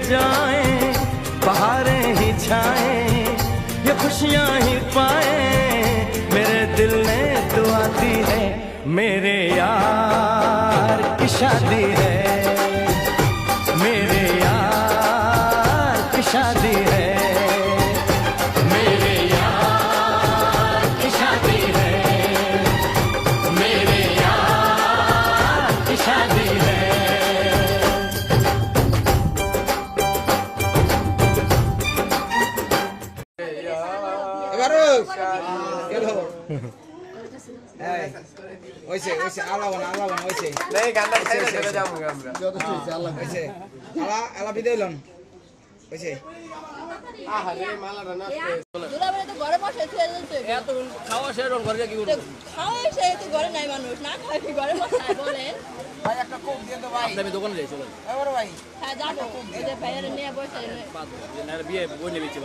जाएं, बहारें ही छाएं, ये खुशियां ही पाएं। मेरे दिल ने दुआ दी है, मेरे यार की शादी है, मेरे यार की शादी है, मेरे यार की शादी है, मेरे यार की शादी है। ওইছে ওইছে আলাও ওইছে नहीं गाना खाइले चले जाऊंगा আমরা ওইছে আলা বিদায় লন ওইছে আহারে মালাটা নষ্ট দুলাভাই তো ঘরে বসে শুয়ে যাচ্ছে এত খাওয়া শেষ করে কি করব খাওয়া এসে তো ঘরে নাই মানুষ না খায় কি ঘরে বসে বলেন ভাই একটা কোক দিয়ে দাও ভাই আমি দোকানে যাই চলো এবার ভাই হ্যাঁ যাবো ওই যে ভাইয়ের নিয়ে বসে না বিয়ে বই নেবেছি